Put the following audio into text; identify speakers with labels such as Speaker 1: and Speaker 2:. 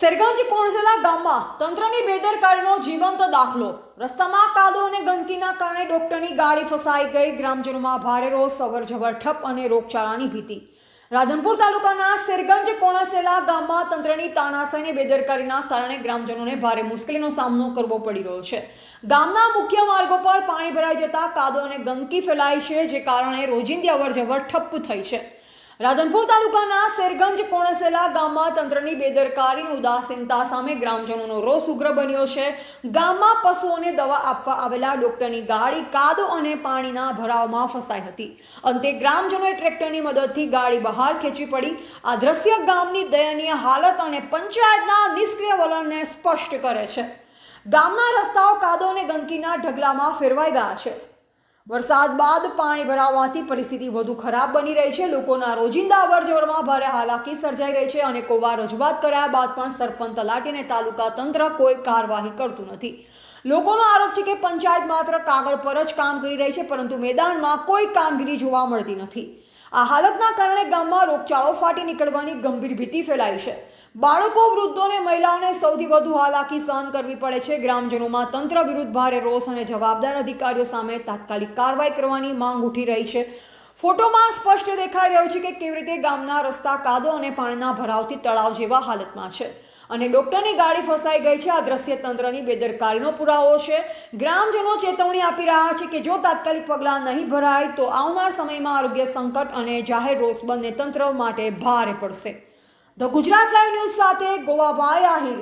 Speaker 1: સરગંજ કોણસેલા ગામમાં તંત્રની બેદરકારીનો જીવંત દાખલો। રસ્તામાં કાદવ અને ગંદકીના કારણે ડોક્ટરની ગાડી ફસાઈ ગઈ। ગ્રામજનોમાં ભારે રોષ, અવરજવર ઠપ અને રોગચાળાની ભીતિ। રાધનપુર તાલુકાના સરગંજ કોણસેલા ગામમાં તંત્રની તાનાશાહી બેદરકારીના કારણે ગ્રામજનોને ભારે મુશ્કેલીનો સામનો કરવો પડી રહ્યો છે। ગામના મુખ્ય માર્ગો પર પાણી ભરાઈ જતા કાદવ અને ગંદકી ફેલાઈ છે, જે કારણે રોજિંદી અવરજવર ઠપ થઈ છે। રાધનપુર તાલુકાના સરગંજ કોણસેલા ગામમાં તંત્રની બેદરકારીની ઉદાસીનતા સામે ગ્રામજનોનો રોષ ઉગ્ર બન્યો છે। ગામમાં પશુઓને દવા આપવા આવેલા ડોક્ટરની ગાડી કાદવ અને પાણીના ભરાવમાં ફસાઈ હતી। અંતે ગ્રામજનોએ ટ્રેક્ટરની મદદથી ગાડી બહાર ખેંચી પડી। આ દ્રશ્ય ગામની દયનીય હાલત અને પંચાયતના નિષ્ક્રિય વલણને સ્પષ્ટ કરે છે। ગામના રસ્તાઓ કાદવ અને ગંદકીના ઢગલામાં ફેરવાઈ ગયા છે। વરસાદ બાદ પાણી ભરાવાથી પરિસ્થિતિ વધુ ખરાબ બની રહી છે। લોકોના રોજિંદા અવરજવરમાં ભારે હાલાકી સર્જાઈ રહી છે અને કોવા રજૂઆત કર્યા બાદ પણ સરપંચ, તલાટી અને તાલુકા તંત્ર કોઈ કાર્યવાહી કરતું નથી। લોકોનો આરોપ છે કે પંચાયત માત્ર કાગળ પર જ કામ કરી રહી છે, પરંતુ મેદાનમાં કોઈ કામગીરી જોવા મળતી નથી। આ હાલતના કારણે ગામમાં રોગચાળો ફાટી નીકળવાની ગંભીર ભીતિ ફેલાઈ છે। બાળકો, વૃદ્ધો અને મહિલાઓને સૌથી વધુ હાલાકી સહન કરવી પડે છે। ગ્રામજનોમાં તંત્ર વિરુદ્ધ ભારે રોષ અને જવાબદાર અધિકારીઓ સામે તાત્કાલિક કાર્યવાહી કરવાની માંગ ઉઠી રહી છે। ફોટોમાં સ્પષ્ટ દેખાઈ રહ્યું છે કે કેવી રીતે ગામના રસ્તા કાદવ અને પાણીના ભરાવથી તળાવ જેવા હાલતમાં છે અને ડોક્ટરની ગાડી ફસાઈ ગઈ છે। આ દ્રશ્ય તંત્રની બેદરકારીનો પુરાવો છે। ગ્રામજનો ચેતવણી આપી રહ્યા છે કે જો તાત્કાલિક પગલાં નહીં ભરાય તો આવનાર સમયમાં આરોગ્ય સંકટ અને જાહેર રોષ બંને તંત્ર માટે ભારે પડશે। ધ ગુજરાત લાઈવ ન્યૂઝ સાથે ગોવાભાઈ આહિર।